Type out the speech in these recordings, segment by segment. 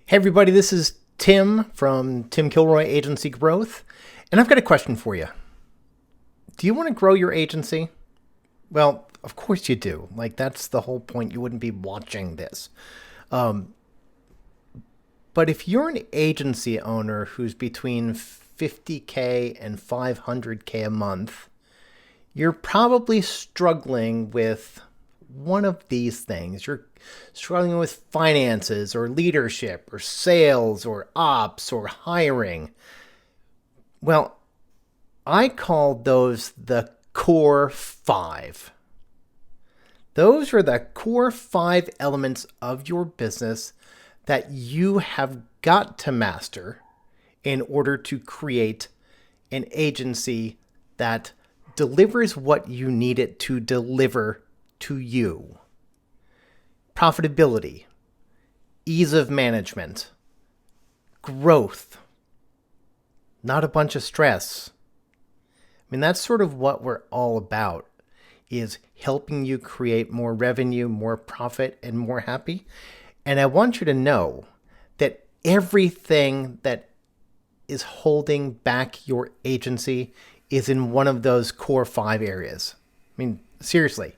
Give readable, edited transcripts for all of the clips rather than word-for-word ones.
Hey everybody, this is Tim from Tim Kilroy Agency Growth, and I've got a question for you. Do you want to grow your agency? Well, of course you do. That's the whole point. You wouldn't be watching this. But if you're an agency owner who's between 50K and 500K a month, you're probably struggling with one of these things. You're struggling with finances or leadership or sales or ops or hiring. Well, I call those the core five. Those are the core five elements of your business that you have got to master in order to create an agency that delivers what you need it to deliver to you. Profitability, ease of management, growth, not a bunch of stress. That's sort of what we're all about, is helping you create more revenue, more profit, and more happy. And I want you to know that everything that is holding back your agency is in one of those core five areas. Seriously,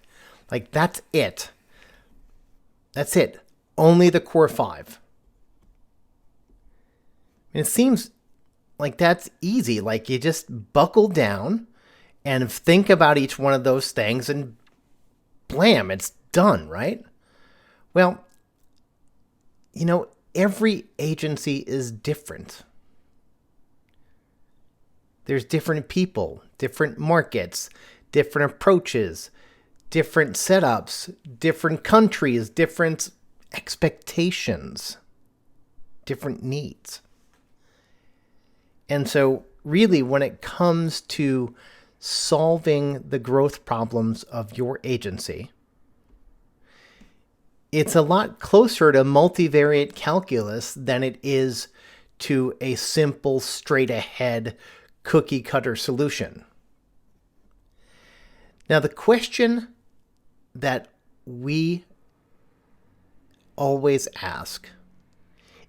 that's it. That's it. Only the core five. It seems like that's easy. You just buckle down and think about each one of those things and blam, it's done, right? Well, every agency is different. There's different people, different markets, different approaches, different setups, different countries, different expectations, different needs. And so really, when it comes to solving the growth problems of your agency, it's a lot closer to multivariate calculus than it is to a simple, straight ahead, cookie cutter solution. Now, the question that we always ask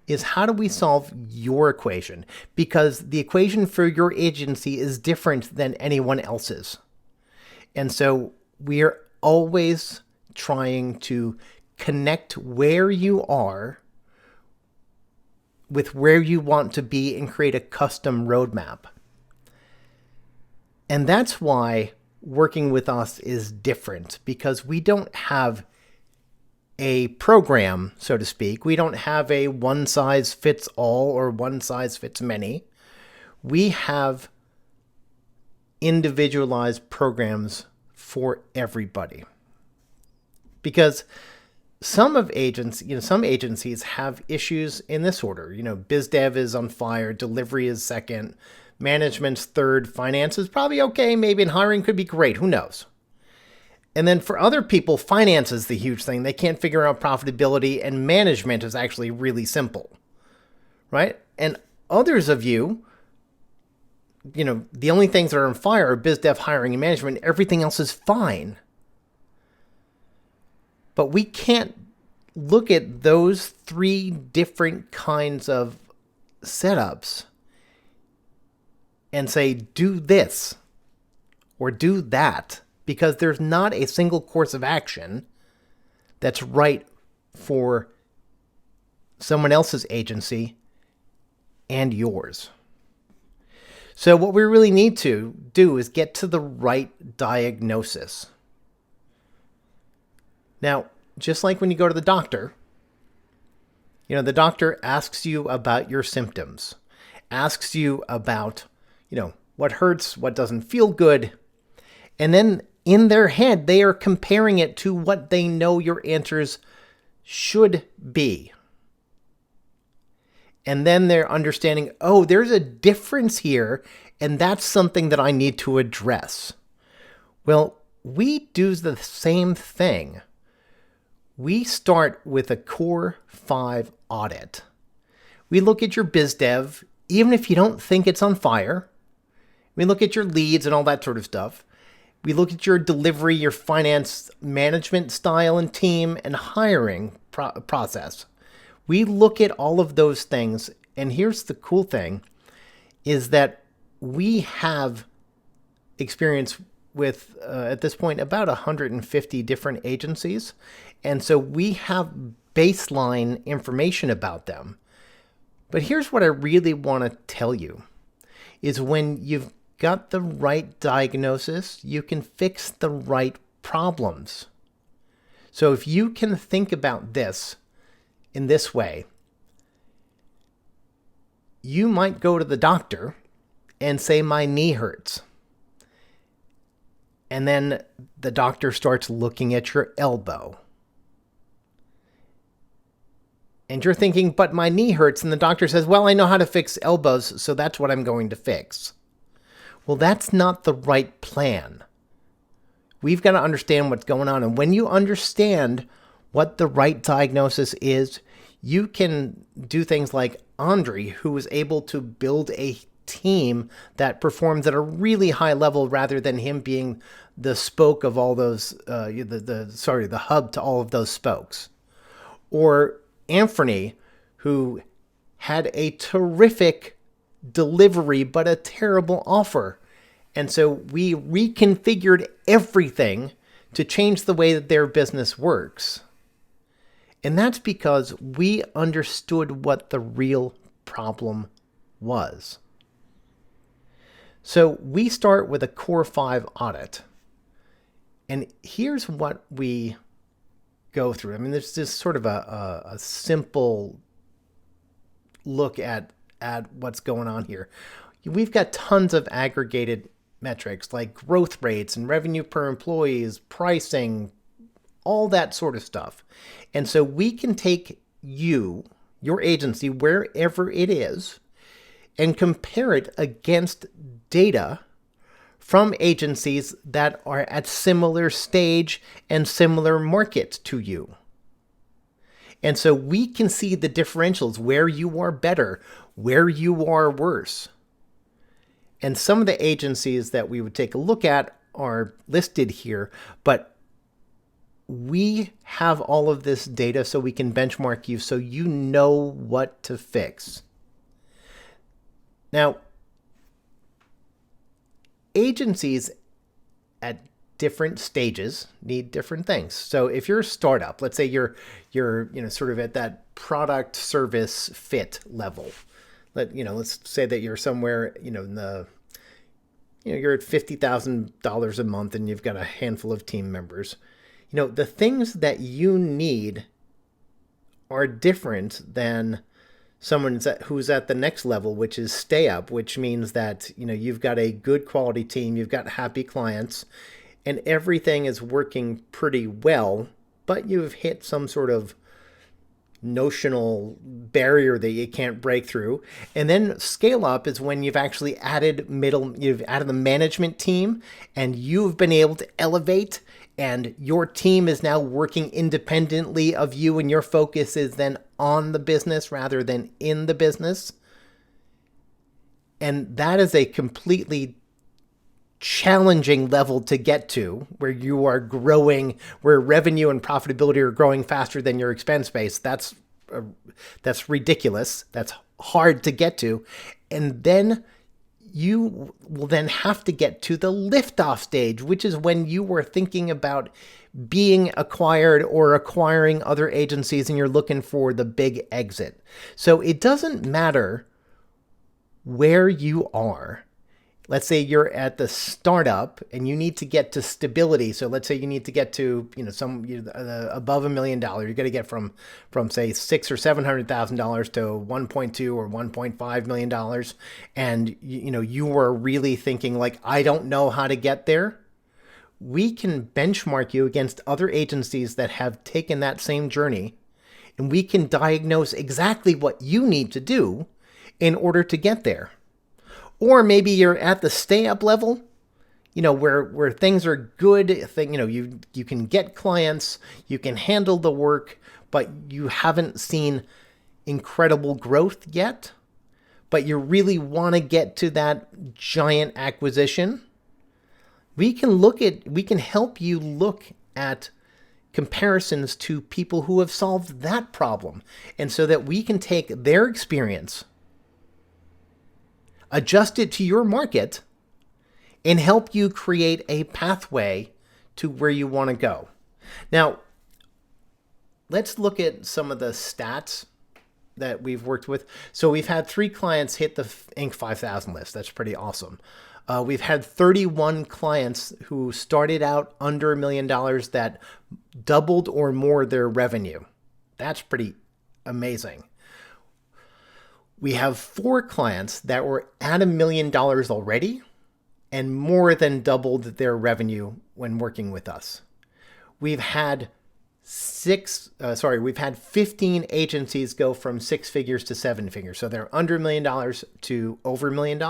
is, how do we solve your equation? Because the equation for your agency is different than anyone else's. And so we're always trying to connect where you are with where you want to be and create a custom roadmap. And that's why working with us is different, because we don't have a program, so to speak. We don't have a one size fits all or one size fits many. We have individualized programs for everybody. Because some agencies have issues in this order. Biz dev is on fire, delivery is second, management's third, finance is probably okay, maybe, and hiring could be great. Who knows? And then for other people, finance is the huge thing. They can't figure out profitability, and management is actually really simple, right? And others of you, the only things that are on fire are biz dev, hiring, and management. Everything else is fine. But we can't look at those three different kinds of setups and say, do this or do that, because there's not a single course of action that's right for someone else's agency and yours. So what we really need to do is get to the right diagnosis. Now, just like when you go to the doctor, the doctor asks you about your symptoms, asks you about, what hurts, what doesn't feel good. And then in their head, they are comparing it to what they know your answers should be. And then they're understanding, oh, there's a difference here, and that's something that I need to address. Well, we do the same thing. We start with a core five audit. We look at your biz dev, even if you don't think it's on fire. We look at your leads and all that sort of stuff. We look at your delivery, your finance management style and team, and hiring process. We look at all of those things, and here's the cool thing, is that we have experience with, at this point, about 150 different agencies. And so we have baseline information about them. But here's what I really want to tell you, is when you've got the right diagnosis, you can fix the right problems. So if you can think about this in this way, you might go to the doctor and say, my knee hurts. And then the doctor starts looking at your elbow. And you're thinking, but my knee hurts. And the doctor says, well, I know how to fix elbows, so that's what I'm going to fix. Well, that's not the right plan. We've got to understand what's going on. And when you understand what the right diagnosis is, you can do things like Andre, who was able to build a team that performs at a really high level rather than him being the spoke of all those, the hub to all of those spokes. Or Anthony, who had a terrific delivery but a terrible offer. And so we reconfigured everything to change the way that their business works. And that's because we understood what the real problem was. So we start with a Core 5 audit. And here's what we go through. I mean, there's just sort of a simple look at what's going on here. We've got tons of aggregated metrics like growth rates and revenue per employees, pricing, all that sort of stuff. And so we can take your agency, wherever it is, and compare it against data from agencies that are at similar stage and similar market to you. And so we can see the differentials, where you are better, where you are worse. And some of the agencies that we would take a look at are listed here, but we have all of this data so we can benchmark you so you know what to fix. Now, agencies at different stages need different things. So if you're a startup, let's say you're sort of at that product service fit level. Let's say that you're somewhere, in the, you're at $50,000 a month and you've got a handful of team members. The things that you need are different than someone who's at the next level, which is stay up, which means that, you've got a good quality team, you've got happy clients, and everything is working pretty well, but you've hit some sort of notional barrier that you can't break through. And then scale up is when you've actually you've added the management team and you've been able to elevate, and your team is now working independently of you, and your focus is then on the business rather than in the business. And that is a completely challenging level to get to, where you are growing, where revenue and profitability are growing faster than your expense base. That's ridiculous. That's hard to get to. And then you will then have to get to the liftoff stage, which is when you were thinking about being acquired or acquiring other agencies and you're looking for the big exit. So it doesn't matter where you are. Let's say you're at the startup and you need to get to stability. So let's say you need to get to, above $1 million. You're going to get from say $600,000 or $700,000 to 1.2 or $1.5 million. And you were really thinking like, I don't know how to get there. We can benchmark you against other agencies that have taken that same journey, and we can diagnose exactly what you need to do in order to get there. Or maybe you're at the stay up level, where things are good. You can get clients, you can handle the work, but you haven't seen incredible growth yet. But you really want to get to that giant acquisition. We can help you look at comparisons to people who have solved that problem. And so that we can take their experience, adjust it to your market, and help you create a pathway to where you want to go. Now, let's look at some of the stats that we've worked with. So we've had 3 clients hit the Inc. 5000 list. That's pretty awesome. We've had 31 clients who started out under $1 million that doubled or more their revenue. That's pretty amazing. We have 4 clients that were at $1 million already and more than doubled their revenue when working with us. We've had 15 agencies go from 6 figures to 7 figures. So they're under $1 million to over $1 million.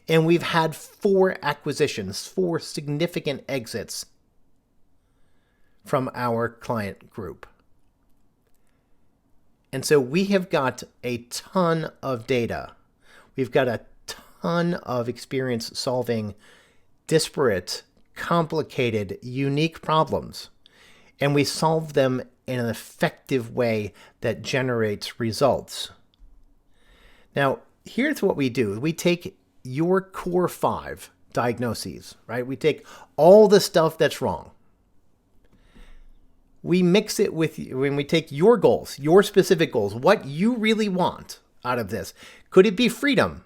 And we've had 4 acquisitions, 4 significant exits from our client group. And so we have got a ton of data. We've got a ton of experience solving disparate, complicated, unique problems. And we solve them in an effective way that generates results. Now, here's what we do. We take your core 5 diagnoses, right? We take all the stuff that's wrong. We mix it with, when we take your goals, your specific goals, what you really want out of this. Could it be freedom?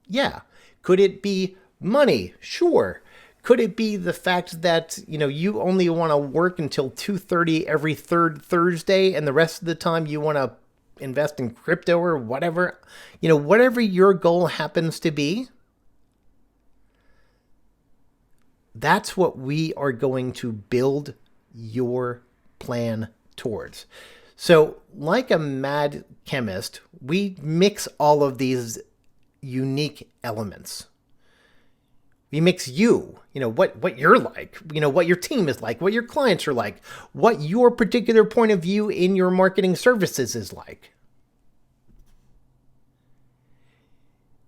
Yeah. Could it be money? Sure. Could it be the fact that, you only want to work until 2:30 every third Thursday and the rest of the time you want to invest in crypto or whatever? Whatever your goal happens to be, that's what we are going to build your plan towards. So, like a mad chemist, we mix all of these unique elements. We mix you, what you're like, what your team is like, what your clients are like, what your particular point of view in your marketing services is like.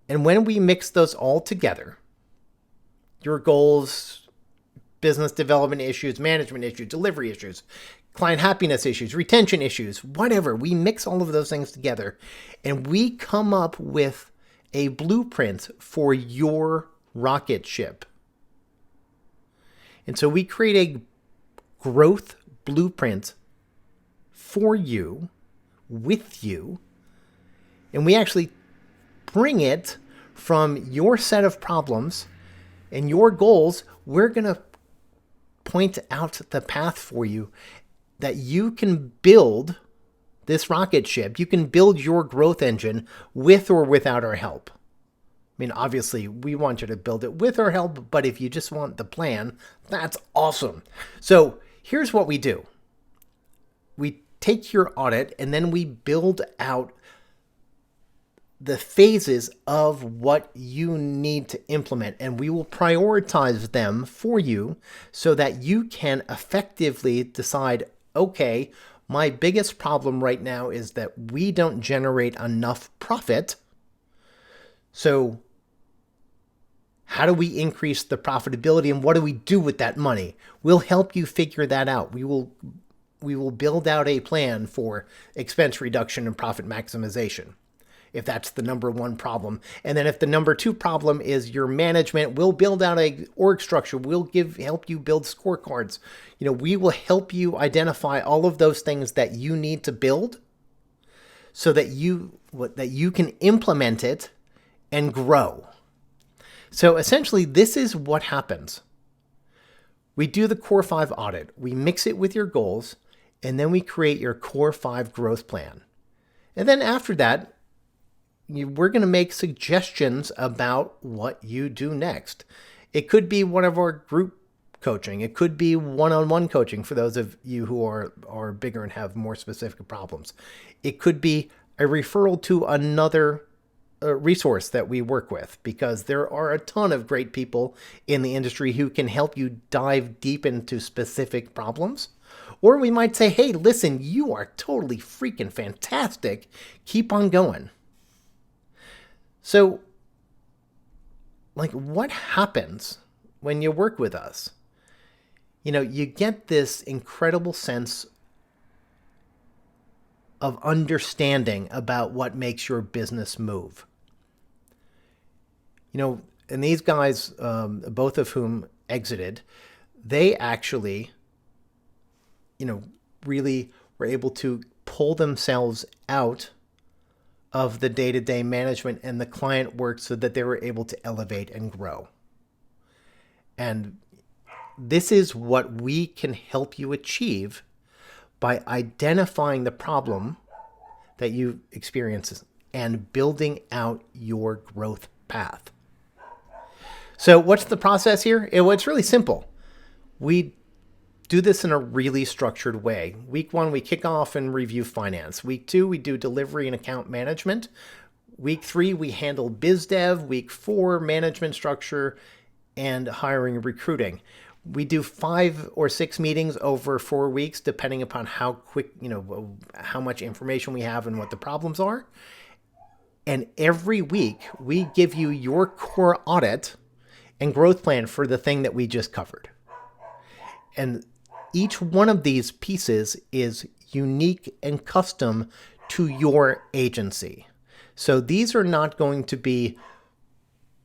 And when we mix those all together, your goals, business development issues, management issues, delivery issues, client happiness issues, retention issues, whatever, we mix all of those things together and we come up with a blueprint for your rocket ship. And so we create a growth blueprint for you, with you, and we actually bring it from your set of problems and your goals. We're going to point out the path for you that you can build this rocket ship. You can build your growth engine with or without our help. I mean, obviously, we want you to build it with our help, but if you just want the plan, that's awesome. So here's what we do. We take your audit and then we build out the phases of what you need to implement, and we will prioritize them for you so that you can effectively decide, okay, my biggest problem right now is that we don't generate enough profit. So how do we increase the profitability and what do we do with that money? We'll help you figure that out. We will build out a plan for expense reduction and profit maximization, if that's the number 1 problem. And then if the number 2 problem is your management, we'll build out a org structure. We'll help you build scorecards. We will help you identify all of those things that you need to build so that you can implement it and grow. So essentially, this is what happens. We do the Core 5 audit, we mix it with your goals, and then we create your Core 5 growth plan. And then after that, we're going to make suggestions about what you do next. It could be one of our group coaching. It could be one-on-one coaching for those of you who are bigger and have more specific problems. It could be a referral to another resource that we work with, because there are a ton of great people in the industry who can help you dive deep into specific problems. Or we might say, hey, listen, you are totally freaking fantastic. Keep on going. So, what happens when you work with us? you get this incredible sense of understanding about what makes your business move. And these guys, both of whom exited, they actually, really were able to pull themselves out of the day-to-day management and the client work so that they were able to elevate and grow. And this is what we can help you achieve by identifying the problem that you experience and building out your growth path. So what's the process here? It's really simple. We do this in a really structured way. Week 1, we kick off and review finance. Week 2, we do delivery and account management. Week 3, we handle biz dev. Week 4, management structure and hiring and recruiting. We do 5 or 6 meetings over 4 weeks, depending upon how quick, how much information we have and what the problems are. And every week, we give you your core audit and growth plan for the thing that we just covered. And each one of these pieces is unique and custom to your agency. So these are not going to be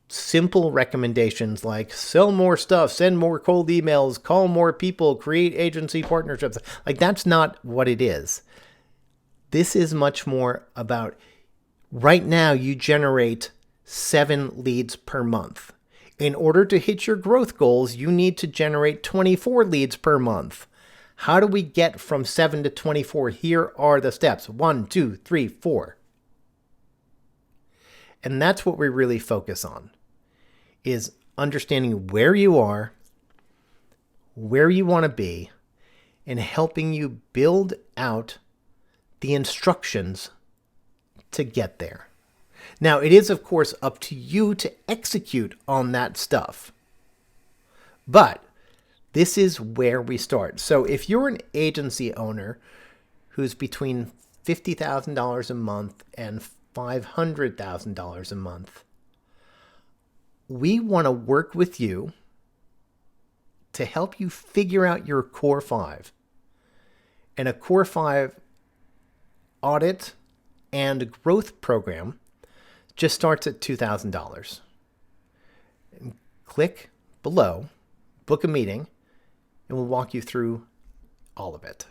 simple recommendations like sell more stuff, send more cold emails, call more people, create agency partnerships. Like, that's not what it is. This is much more about, right now you generate 7 leads per month. In order to hit your growth goals, you need to generate 24 leads per month. How do we get from 7 to 24? Here are the steps. 1, 2, 3, 4. And that's what we really focus on, is understanding where you are, where you want to be, and helping you build out the instructions to get there. Now, it is, of course, up to you to execute on that stuff. But this is where we start. So if you're an agency owner who's between $50,000 a month and $500,000 a month, we want to work with you to help you figure out your core 5. And a core 5 audit and growth program just starts at $2,000. Click below, book a meeting, and we'll walk you through all of it.